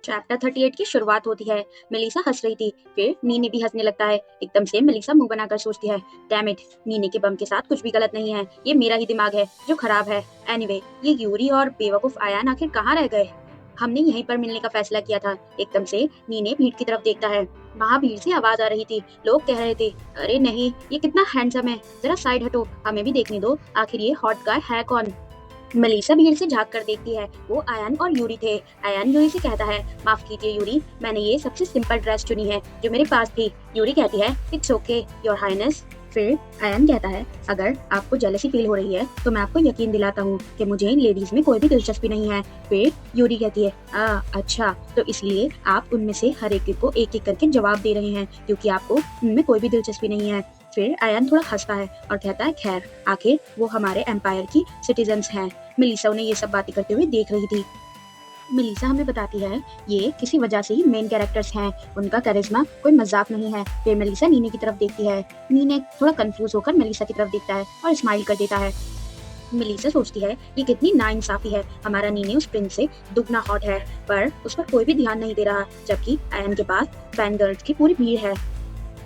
Chapter 38 की शुरुआत होती है। मेलिसा हंस रही थी, फिर नीने भी हंसने लगता है। एकदम से मेलिसा मुंह बनाकर सोचती है, डैम इट, नीने के बम के साथ कुछ भी गलत नहीं है, ये मेरा ही दिमाग है जो खराब है। एनीवे, ये यूरी और बेवकूफ आयान आखिर कहाँ रह गए? हमने यहीं पर मिलने का फैसला किया था। एकदम से नीने भीड़ की तरफ देखता है। वहाँ भीड़ से आवाज आ रही थी। लोग कह रहे थे, अरे नहीं, ये कितना हैंडसम है, जरा साइड हटो, हमें भी देखने दो, आखिर ये हॉट गाय है कौन। मलीसा भीड़ से झांक कर देखती है। वो आयान और यूरी थे। आयान यूरी से कहता है, माफ कीजिए यूरी, मैंने ये सबसे सिंपल ड्रेस चुनी है जो मेरे पास थी। यूरी कहती है, इट्स ओके योर हाइनेस। फिर आयान कहता है, अगर आपको जेलसी फील हो रही है तो मैं आपको यकीन दिलाता हूँ कि मुझे इन लेडीज में कोई भी दिलचस्पी नहीं है। फिर यूरी कहती है, अच्छा, तो इसलिए आप उनमें से हर एक को एक एक करके जवाब दे रहे हैं क्योंकि आपको उनमें कोई भी दिलचस्पी नहीं है। फिर आयान थोड़ा हंसता है और कहता है, खैर, आखिर वो हमारे एम्पायर की सिटीजन्स हैं। मेलिसा उन्हें ये सब बातें करते हुए देख रही थी। मेलिसा हमें बताती है, ये किसी वजह से ही मेन कैरेक्टर्स हैं, उनका करिश्मा कोई मजाक नहीं है। फिर मेलिसा नीने की तरफ देखती है। नीने थोड़ा कंफ्यूज होकर मेलिसा की तरफ देखता है और स्माइल कर देता है। मेलिसा सोचती है, ये कितनी नाइंसाफी है, हमारा नीने उस प्रिंस से दुगना हॉट है पर उस पर कोई भी ध्यान नहीं दे रहा, जबकि आयन के पास फैन गर्ल्स की पूरी भीड़ है।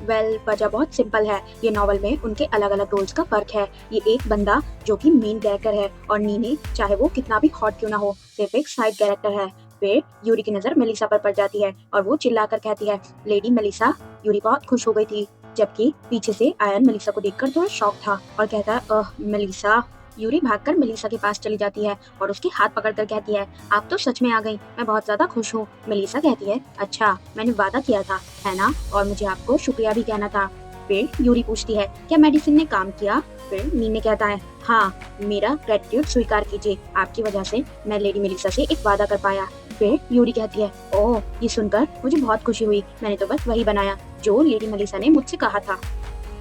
वजह बहुत सिंपल है, ये नॉवल में उनके अलग अलग रोल्स का फर्क है। ये एक बंदा जो कि मेन कैरेक्टर है और नीने चाहे वो कितना भी हॉट क्यों ना हो, सिर्फ एक साइड कैरेक्टर है। फिर यूरी की नजर मेलिसा पर पड़ जाती है और वो चिल्लाकर कहती है, लेडी मेलिसा। यूरी बहुत खुश हो गई थी, जबकि पीछे से आयन मेलिसा को देखकर थोड़ा शॉक था और कहता है, मेलिसा। यूरी भागकर मेलिसा के पास चली जाती है और उसके हाथ पकड़कर कहती है, आप तो सच में आ गई, मैं बहुत ज्यादा खुश हूँ। मेलिसा कहती है, अच्छा, मैंने वादा किया था, है ना, और मुझे आपको शुक्रिया भी कहना था। फिर यूरी पूछती है, क्या मेडिसिन ने काम किया? फिर नीने कहता है, हाँ, मेरा ग्रेटिट्यूड स्वीकार कीजिए, आपकी वजह से मैं लेडी मेलिसा से एक वादा कर पाया। फिर यूरी कहती है, ओह, ये सुनकर मुझे बहुत खुशी हुई, मैंने तो बस वही बनाया जो लेडी मेलिसा ने मुझसे कहा था।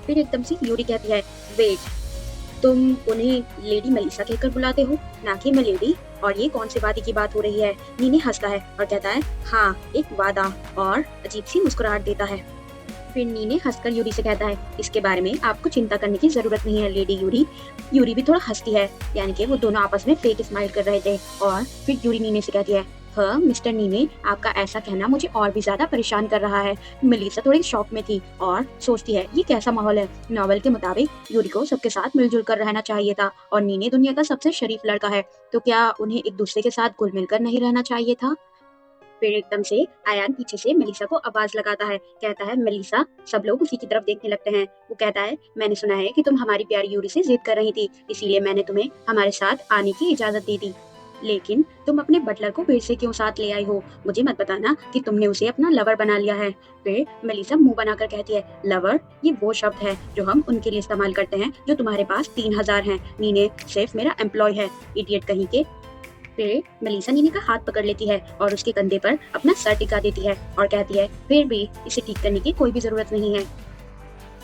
फिर एकदम से यूरी कहती है, वेट, तुम उन्हें लेडी मेलिसा कहकर बुलाते हो, ना कि मिलेडी? और ये कौन से वादे की बात हो रही है? नीने हंसता है और कहता है, हाँ, एक वादा, और अजीब सी मुस्कुराहट देता है। फिर नीने हंसकर यूरी से कहता है, इसके बारे में आपको चिंता करने की जरूरत नहीं है लेडी यूरी। यूरी भी थोड़ा हंसती है, यानी कि वो दोनों आपस में फेक स्माइल कर रहे थे। और फिर यूरी नीने से कहती है, हाँ मिस्टर नीने, आपका ऐसा कहना मुझे और भी ज्यादा परेशान कर रहा है। मेलिसा थोड़ी शॉक में थी और सोचती है, ये कैसा माहौल है? नॉवेल के मुताबिक यूरी को सबके साथ मिलजुल कर रहना चाहिए था और नीने दुनिया का सबसे शरीफ लड़का है, तो क्या उन्हें एक दूसरे के साथ घुल मिलकर नहीं रहना चाहिए था? फिर एकदम से आयान पीछे से मेलिसा को आवाज लगाता है, कहता है, मेलिसा। सब लोग उसी की तरफ देखने लगते हैं। वो कहता है, मैंने सुना है कि तुम हमारी प्यारी यूरी से जिद कर रही थी, इसीलिए मैंने तुम्हें हमारे साथ आने की इजाजत दे दी, लेकिन तुम अपने बटलर को फिर से क्यों साथ ले आई हो? मुझे मत बताना कि तुमने उसे अपना लवर बना लिया है। फिर मेलिसा मुंह बनाकर कहती है, लवर? ये वो शब्द है जो हम उनके लिए इस्तेमाल करते हैं जो तुम्हारे पास 3000 हैं। नीने सिर्फ मेरा एम्प्लॉय है, इडियट कहीं के। फिर मेलिसा नीने का हाथ पकड़ लेती है और उसके कंधे पर अपना सर टिका देती है और कहती है, फिर भी इसे ठीक करने की कोई भी जरूरत नहीं है।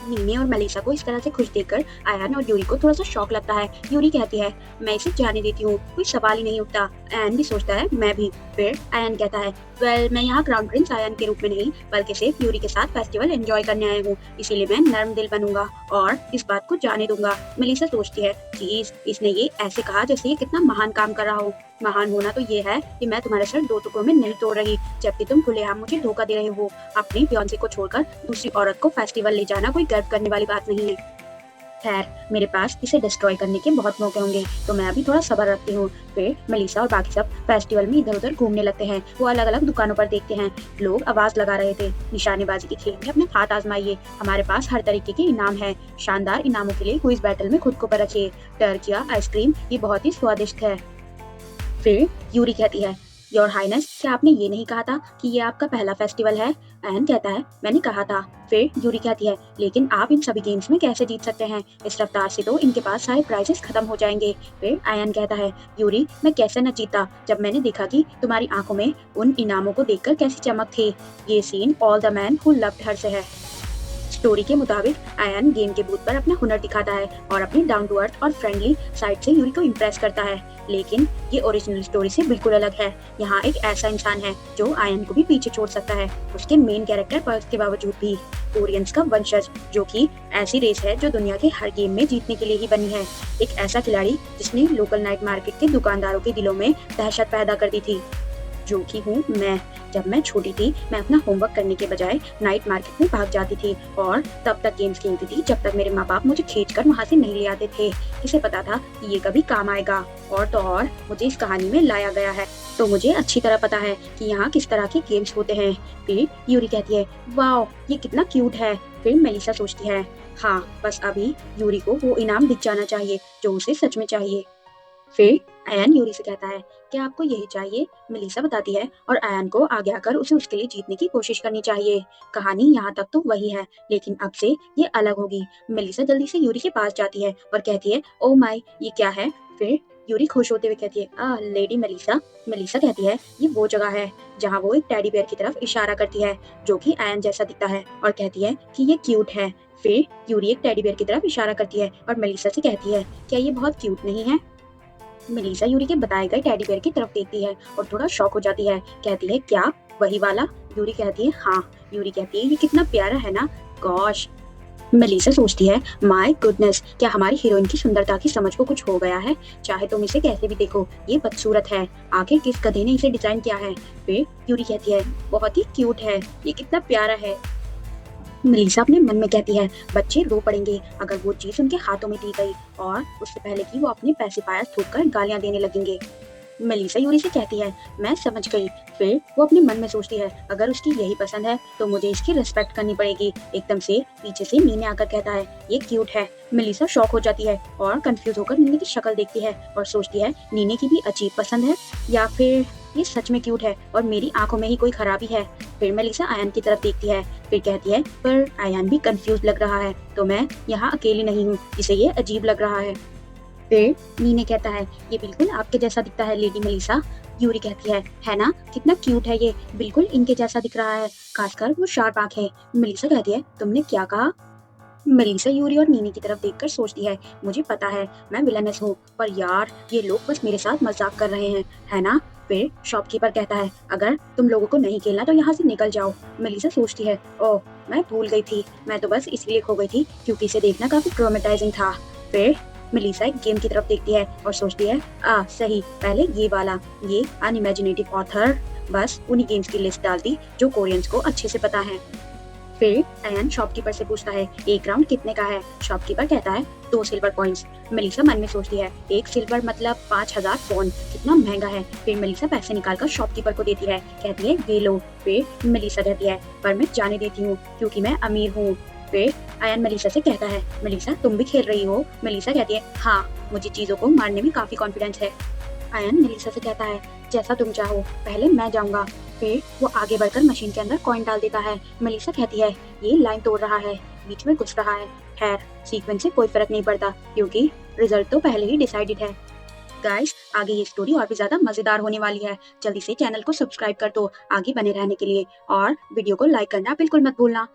नीने और मेलिसा को इस तरह से खुश देखकर आयान और यूरी को थोड़ा सा शॉक लगता है। यूरी कहती है, मैं इसे जाने देती हूँ, कोई सवाल ही नहीं उठता। आयान भी सोचता है, मैं भी। फिर आयान कहता है, वेल, मैं यहाँ क्राउन प्रिंस आयान के रूप में नहीं, बल्कि सिर्फ यूरी के साथ फेस्टिवल एंजॉय करने आया हूँ, इसीलिए मैं नर्म दिल बनूंगा और इस बात को जाने दूंगा। मेलिसा सोचती है, चीज, इसने ये ऐसे कहा जैसे ये कितना महान काम कर रहा हो। महान होना तो ये है कि मैं तुम्हारा सर 2 टुकड़ों में नहीं तोड़ रही, जबकि तुम खुलेआम मुझे धोखा दे रहे हो। अपनी फियांसे को छोड़कर दूसरी औरत को फेस्टिवल ले जाना कोई गर्व करने वाली बात नहीं है। खैर, मेरे पास इसे डिस्ट्रॉय करने के बहुत मौके होंगे, तो मैं अभी थोड़ा सब्र रखती हूँ। फिर मेलिसा और बाकी सब फेस्टिवल में इधर उधर घूमने लगते हैं। वो अलग अलग दुकानों पर देखते हैं। लोग आवाज लगा रहे थे, निशानेबाजी के खेल में अपने हाथ आजमाइए, हमारे पास हर तरीके के इनाम है। शानदार इनामों के लिए क्विज बैटल में खुद को परखिए। टर्किया आइसक्रीम, ये बहुत ही स्वादिष्ट है। फिर यूरी कहती है, योर हाइनेस, क्या आपने ये नहीं कहा था कि ये आपका पहला फेस्टिवल है? आयन कहता है, मैंने कहा था। फिर यूरी कहती है, लेकिन आप इन सभी गेम्स में कैसे जीत सकते हैं? इस रफ्तार से तो इनके पास सारे प्राइजेस खत्म हो जाएंगे। फिर आयन कहता है, यूरी, मैं कैसे न जीता जब मैंने देखा कि तुम्हारी आंखों में उन इनामों को देखकर कैसी चमक थी। ये seen all the man who loved her से है। स्टोरी के मुताबिक आयन गेम के बूथ पर अपना हुनर दिखाता है और अपनी डाउन टू अर्थ और फ्रेंडली साइड से यूरी को इम्प्रेस करता है, लेकिन ये ओरिजिनल स्टोरी से बिल्कुल अलग है। यहाँ एक ऐसा इंसान है जो आयन को भी पीछे छोड़ सकता है, उसके मेन कैरेक्टर पर्स के बावजूद भी। ओरियंस का वंशज, जो कि ऐसी रेस है जो दुनिया के हर गेम में जीतने के लिए ही बनी है। एक ऐसा खिलाड़ी जिसने लोकल नाइट मार्केट के दुकानदारों के दिलों में दहशत पैदा कर दी थी। जो कि हूँ मैं। जब मैं छोटी थी मैं अपना होमवर्क करने के बजाय नाइट मार्केट में भाग जाती थी और तब तक गेम्स खेलती थी जब तक मेरे माँ बाप मुझे खींचकर वहाँ से नहीं ले आते थे। किसे पता था कि ये कभी काम आएगा। और तो और मुझे इस कहानी में लाया गया है तो मुझे अच्छी तरह पता है कि यहाँ किस तरह के गेम्स होते हैं। फिर यूरी कहती है वाओ ये कितना क्यूट है। फिर मेलिसा सोचती है हाँ बस अभी यूरी को वो इनाम दिख जाना चाहिए जो उसे सच में चाहिए। फिर अयान यूरी से कहता है क्या आपको यही चाहिए। मेलिसा बताती है और अयान को आगे आकर उसे उसके लिए जीतने की कोशिश करनी चाहिए। कहानी यहाँ तक तो वही है लेकिन अब से ये अलग होगी। मेलिसा जल्दी से यूरी के पास जाती है और कहती है ओ माय ये क्या है। फिर यूरी खुश होते हुए कहती है लेडी मेलिसा। मेलिसा कहती है ये वो जगह है जहाँ वो एक टेडी बेयर की तरफ इशारा करती है जो कि अयान जैसा दिखता है और कहती है कि ये क्यूट है। फिर यूरी एक टेडी बेयर की तरफ इशारा करती है और मेलिसा से कहती है क्या ये बहुत क्यूट नहीं है। मेलिसा यूरी के बताए गए टेडी बेयर की तरफ देखती है और थोड़ा शॉक हो जाती है। कहती है क्या वही वाला। यूरी कहती है हाँ। यूरी कहती है ये कितना प्यारा है ना। गॉश। मेलिसा सोचती है माय गुडनेस क्या हमारी हीरोइन की सुंदरता की समझ को कुछ हो गया है। चाहे तुम इसे कैसे भी देखो ये बदसूरत है। आखिर किस गधे ने इसे डिजाइन किया है। फिर यूरी कहती है बहुत ही क्यूट है ये कितना प्यारा है। मेलिसा अपने मन में कहती है बच्चे रो पड़ेंगे अगर वो चीज उनके हाथों में दी गई और उससे पहले कि वो अपने पैसे पाया थूक कर गालियां देने लगेंगे। मेलिसा यूरी से कहती है मैं समझ गई। फिर वो अपने मन में सोचती है अगर उसकी यही पसंद है तो मुझे इसकी रिस्पेक्ट करनी पड़ेगी। एकदम से पीछे से नीने आकर कहता है ये क्यूट है। मेलिसा शॉक हो जाती है और कंफ्यूज होकर नीने की शक्ल देखती है और सोचती है नीने की भी अजीब पसंद है या फिर ये सच में क्यूट है और मेरी आंखों में ही कोई खराबी है। फिर मेलिसा आयन की तरफ देखती है। फिर कहती है पर आयन भी कंफ्यूज लग रहा है तो मैं यहाँ अकेली नहीं हूँ जिसे ये अजीब लग रहा है। फिर नीने कहता है ये बिल्कुल आपके जैसा दिखता है लेडी मेलिसा। यूरी कहती है ना कितना क्यूट है ये बिल्कुल इनके जैसा दिख रहा है खासकर वो शार्प आंखें। मेलिसा कहती है तुमने क्या कहा। मेलिसा यूरी और नीनी की तरफ देखकर सोचती है मुझे पता है मैं विलनेस हूँ पर यार ये लोग बस मेरे साथ मजाक कर रहे हैं है ना। फिर शॉपकीपर कहता है अगर तुम लोगों को नहीं खेलना तो यहाँ से निकल जाओ। मेलिसा सोचती है ओह मैं भूल गई थी मैं तो बस इसलिए खो गई थी क्योंकि इसे देखना काफी ट्रॉमेटाइजिंग था। फिर मेलिसा एक गेम की तरफ देखती है और सोचती है सही पहले ये वाला ये अनइमेजिनेटिव ऑथर बस उन्हीं गेम्स की लिस्ट डालती जो कोरियंस को अच्छे से पता है। फिर अयन शॉपकीपर से पूछता है एक राउंड कितने का है। शॉपकीपर कहता है 2 सिल्वर कॉइन्स। मेलिसा मन में सोचती है 1 सिल्वर मतलब 5000 वॉन कितना महंगा है। फिर मेलिसा पैसे निकालकर शॉपकीपर को देती है कहती है ये लो। फिर मेलिसा कहती है पर मैं जाने देती हूँ क्योंकि मैं अमीर हूँ। फिर अयन मेलिसा से कहता है मेलिसा तुम भी खेल रही हो। मेलिसा कहती है हाँ मुझे चीजों को मारने में काफी कॉन्फिडेंस है। अयन मेलिसा से कहता है जैसा तुम चाहो पहले मैं जाऊंगा। फिर वो आगे बढ़कर मशीन के अंदर कॉइन डाल देता है। मेलिसा कहती है ये लाइन तोड़ रहा है बीच में घुस रहा है। खैर सीक्वेंस से कोई फर्क नहीं पड़ता क्योंकि रिजल्ट तो पहले ही डिसाइडेड है। गाइस आगे ये स्टोरी और भी ज्यादा मजेदार होने वाली है। जल्दी से चैनल को सब्सक्राइब कर दो आगे बने रहने के लिए और वीडियो को लाइक करना बिल्कुल मत भूलना।